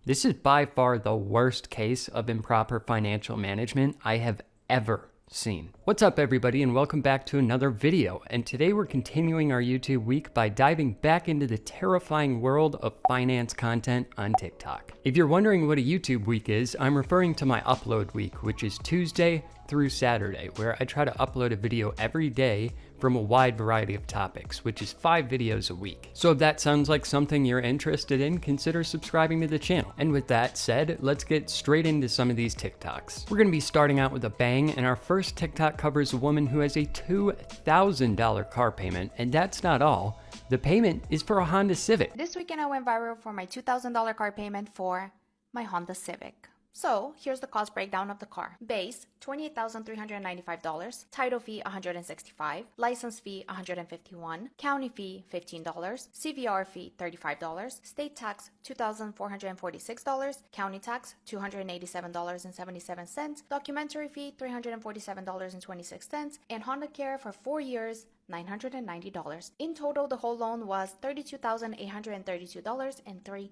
This is by far the worst case of improper financial management I have ever seen. What's up, everybody, and welcome back to another video. And today we're continuing our YouTube week by diving back into the terrifying world of finance content on TikTok. If you're wondering what a YouTube week is, I'm referring to my upload week, which is Tuesday through Saturday, where I try to upload a video every day from a wide variety of topics, which is 5 videos a week. So if that sounds like something you're interested in, consider subscribing to the channel. And with that said, let's get straight into some of these TikToks. We're gonna be starting out with a bang, and our first TikTok covers a woman who has a $2,000 car payment, and that's not all. The payment is for a Honda Civic. This weekend I went viral for my $2,000 car payment for my Honda Civic. So here's the cost breakdown of the car. Base, $28,395. Title fee, $165. License fee, $151. County fee, $15. CVR fee, $35. State tax, $2,446. County tax, $287.77. Documentary fee, $347.26. And Honda Care for 4 years, $990. In total, the whole loan was $32,832.03.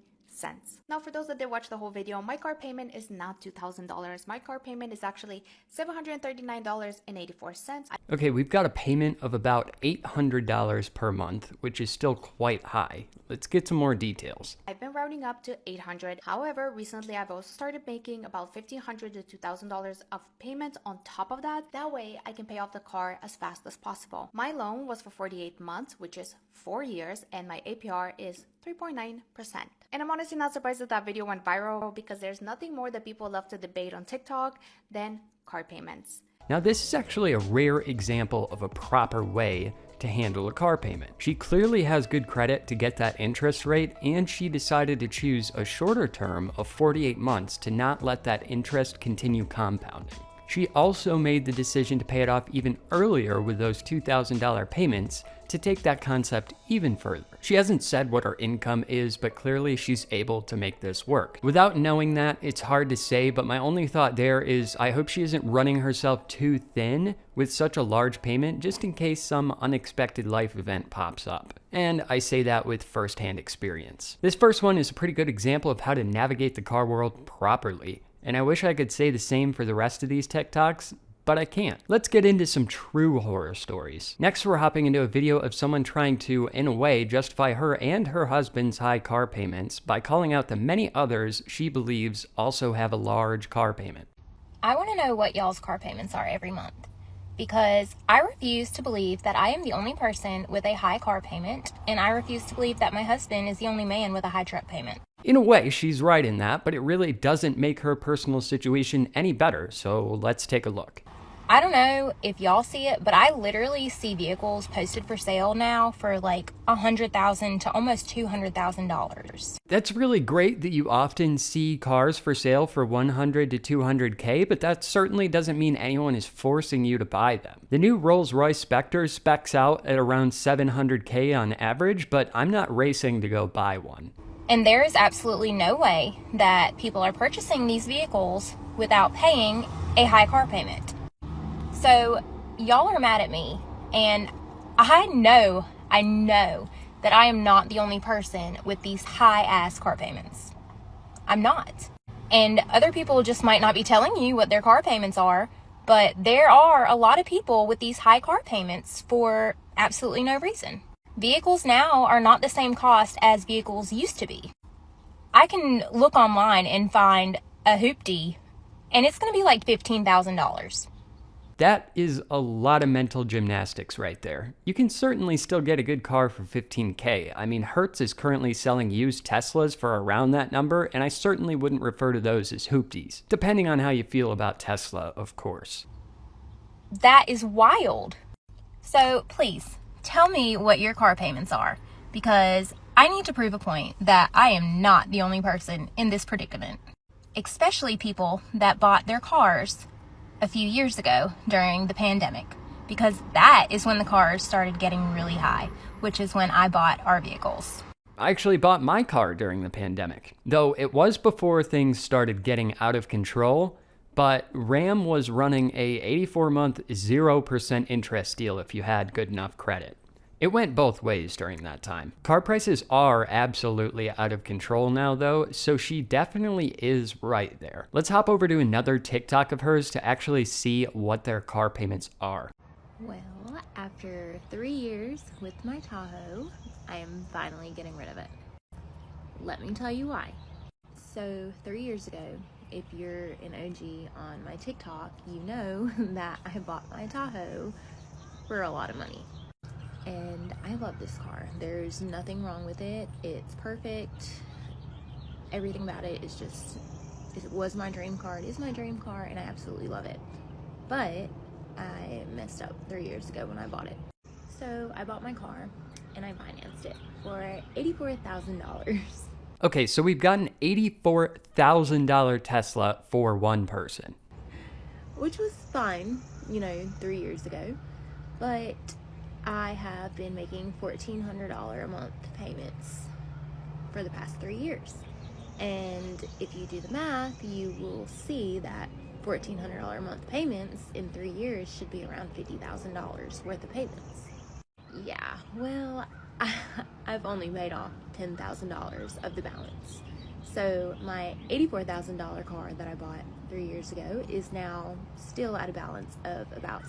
Now, for those that did watch the whole video, my car payment is not $2,000. My car payment is actually $739.84. Okay, we've got a payment of about $800 per month, which is still quite high. Let's get some more details. I've been rounding up to $800. However, recently I've also started making about $1,500 to $2,000 of payments on top of that. That way I can pay off the car as fast as possible. My loan was for 48 months, which is 4 years, and my APR is 3.9%. And I'm honestly not surprised that video went viral, because there's nothing more that people love to debate on TikTok than car payments. Now, this is actually a rare example of a proper way to handle a car payment. She clearly has good credit to get that interest rate, and she decided to choose a shorter term of 48 months to not let that interest continue compounding. She also made the decision to pay it off even earlier with those $2,000 payments to take that concept even further. She hasn't said what her income is, but clearly she's able to make this work. Without knowing that, it's hard to say, but my only thought there is I hope she isn't running herself too thin with such a large payment, just in case some unexpected life event pops up. And I say that with firsthand experience. This first one is a pretty good example of how to navigate the car world properly. And I wish I could say the same for the rest of these TikToks, but I can't. Let's get into some true horror stories. Next, we're hopping into a video of someone trying to, in a way, justify her and her husband's high car payments by calling out the many others she believes also have a large car payment. I want to know what y'all's car payments are every month, because I refuse to believe that I am the only person with a high car payment, and I refuse to believe that my husband is the only man with a high truck payment. In a way, she's right in that, but it really doesn't make her personal situation any better, so let's take a look. I don't know if y'all see it, but I literally see vehicles posted for sale now for like $100,000 to almost $200,000. That's really great that you often see cars for sale for $100 to $200K, but that certainly doesn't mean anyone is forcing you to buy them. The new Rolls-Royce Spectre specs out at around $700K on average, but I'm not racing to go buy one. And there is absolutely no way that people are purchasing these vehicles without paying a high car payment. So y'all are mad at me, and I know that I am not the only person with these high ass car payments. I'm not. And other people just might not be telling you what their car payments are, but there are a lot of people with these high car payments for absolutely no reason. Vehicles now are not the same cost as vehicles used to be. I can look online and find a hoopty, and it's going to be like $15,000. That is a lot of mental gymnastics right there. You can certainly still get a good car for $15K. I mean, Hertz is currently selling used Teslas for around that number, and I certainly wouldn't refer to those as hoopties, depending on how you feel about Tesla, of course. That is wild. So please, tell me what your car payments are, because I need to prove a point that I am not the only person in this predicament. Especially people that bought their cars a few years ago during the pandemic, because that is when the cars started getting really high, which is when I bought our vehicles. I actually bought my car during the pandemic, though it was before things started getting out of control, but Ram was running a 84-month 0% interest deal if you had good enough credit. It went both ways during that time. Car prices are absolutely out of control now though, so she definitely is right there. Let's hop over to another TikTok of hers to actually see what their car payments are. Well, after 3 years with my Tahoe, I am finally getting rid of it. Let me tell you why. So 3 years ago, if you're an OG on my TikTok, you know that I bought my Tahoe for a lot of money. And I love this car. There's nothing wrong with it. It's perfect. Everything about it is just, it was my dream car. It is my dream car and I absolutely love it. But I messed up 3 years ago when I bought it. So I bought my car and I financed it for $84,000. Okay, so we've got an $84,000 Tesla for one person. Which was fine, 3 years ago. But I have been making $1,400 a month payments for the past 3 years. And if you do the math, you will see that $1,400 a month payments in 3 years should be around $50,000 worth of payments. Yeah, well, I've only paid off $10,000 of the balance. So my $84,000 car that I bought 3 years ago is now still at a balance of about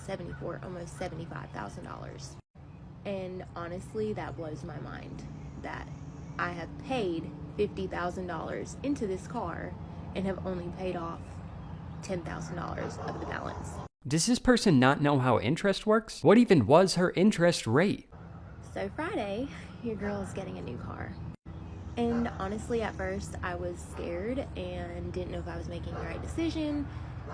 almost $75,000. And honestly, that blows my mind that I have paid $50,000 into this car and have only paid off $10,000 of the balance. Does this person not know how interest works? What even was her interest rate? So Friday, your girl is getting a new car. And honestly, at first I was scared and didn't know if I was making the right decision,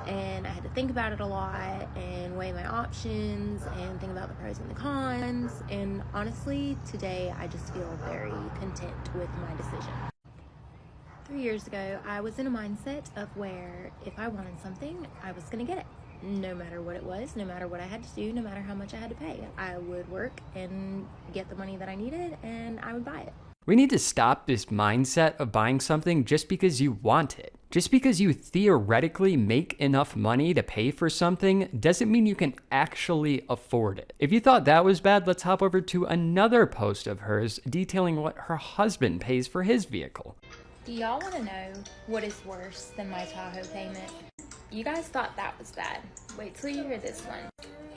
and I had to think about it a lot and weigh my options and think about the pros and the cons. And honestly, today I just feel very content with my decision. 3 years ago, I was in a mindset of where if I wanted something, I was gonna get it. No matter what it was, no matter what I had to do, no matter how much I had to pay. I would work and get the money that I needed and I would buy it. We need to stop this mindset of buying something just because you want it. Just because you theoretically make enough money to pay for something doesn't mean you can actually afford it. If you thought that was bad, let's hop over to another post of hers detailing what her husband pays for his vehicle. Do y'all want to know what is worse than my Tahoe payment? You guys thought that was bad. Wait till you hear this one.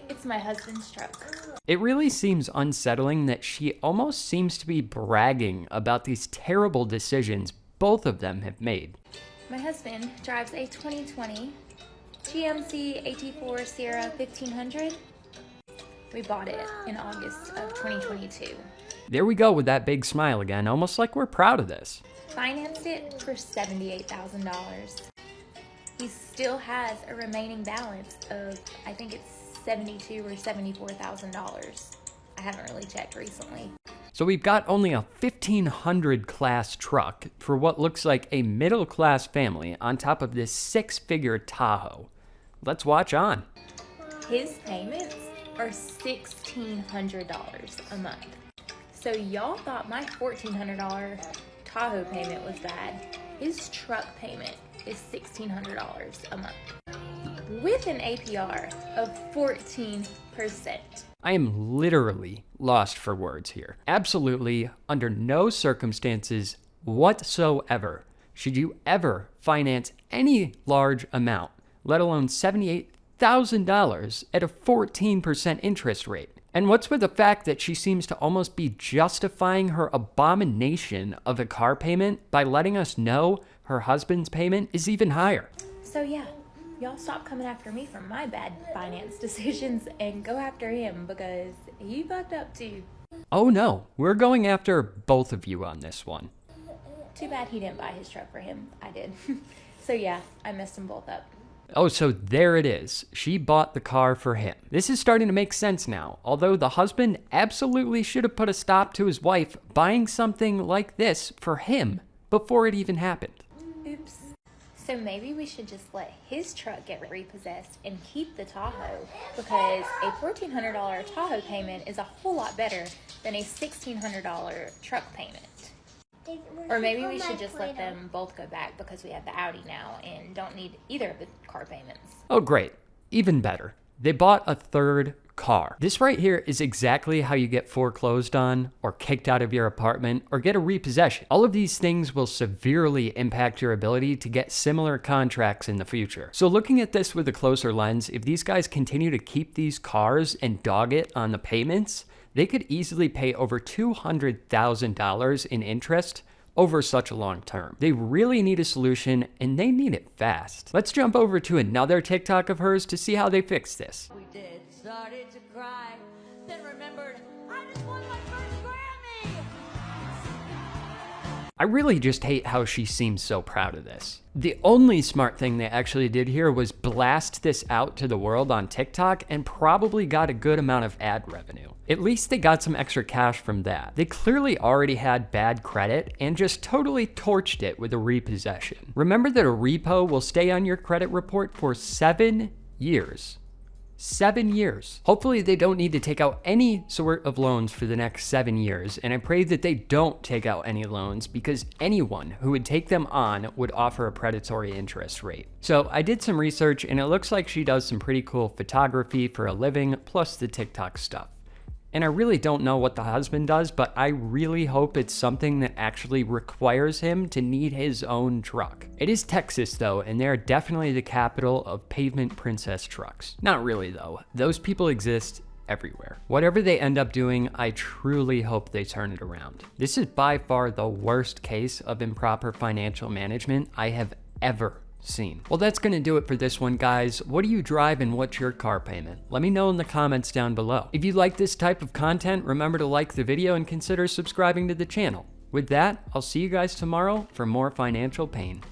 It's my husband's truck. It really seems unsettling that she almost seems to be bragging about these terrible decisions both of them have made. My husband drives a 2020 GMC AT4 Sierra 1500. We bought it in August of 2022. There we go with that big smile again, almost like we're proud of this. Financed it for $78,000. He still has a remaining balance of, I think it's $72,000 or $74,000. I haven't really checked recently. So we've got only a 1500 class truck for what looks like a middle class family on top of this 6-figure Tahoe. Let's watch on. His payments are $1,600 a month. So y'all thought my $1,400 Tahoe payment was bad. His truck payment is $1,600 a month with an APR of 14%. I am literally lost for words here. Absolutely, under no circumstances whatsoever should you ever finance any large amount, let alone $78,000 at a 14% interest rate. And what's with the fact that she seems to almost be justifying her abomination of a car payment by letting us know her husband's payment is even higher? So yeah, y'all stop coming after me for my bad finance decisions and go after him because he fucked up too. Oh no, we're going after both of you on this one. Too bad he didn't buy his truck for him. I did. So yeah, I messed them both up. Oh, so there it is. She bought the car for him. This is starting to make sense now, although the husband absolutely should have put a stop to his wife buying something like this for him before it even happened. Oops. So maybe we should just let his truck get repossessed and keep the Tahoe, because a $1,400 Tahoe payment is a whole lot better than a $1,600 truck payment. Or maybe we should just let them both go back because we have the Audi now and don't need either of the car payments. Oh, great. Even better. They bought a third car. This right here is exactly how you get foreclosed on, or kicked out of your apartment, or get a repossession. All of these things will severely impact your ability to get similar contracts in the future. So looking at this with a closer lens, if these guys continue to keep these cars and dog it on the payments, they could easily pay over $200,000 in interest over such a long term. They really need a solution, and they need it fast. Let's jump over to another TikTok of hers to see how they fix this. We did, started to cry, then remembered, I just won my first Grammy! I really just hate how she seems so proud of this. The only smart thing they actually did here was blast this out to the world on TikTok and probably got a good amount of ad revenue. At least they got some extra cash from that. They clearly already had bad credit and just totally torched it with a repossession. Remember that a repo will stay on your credit report for 7 years. 7 years. Hopefully they don't need to take out any sort of loans for the next 7 years, and I pray that they don't take out any loans, because anyone who would take them on would offer a predatory interest rate. So I did some research, and it looks like she does some pretty cool photography for a living, plus the TikTok stuff. And I really don't know what the husband does, but I really hope it's something that actually requires him to need his own truck. It is Texas though, and they are definitely the capital of pavement princess trucks. Not really though. Those people exist everywhere. Whatever they end up doing, I truly hope they turn it around. This is by far the worst case of improper financial management I have ever seen. Well, that's gonna do it for this one, guys. What do you drive and what's your car payment? Let me know in the comments down below. If you like this type of content, remember to like the video and consider subscribing to the channel. With that, I'll see you guys tomorrow for more financial pain.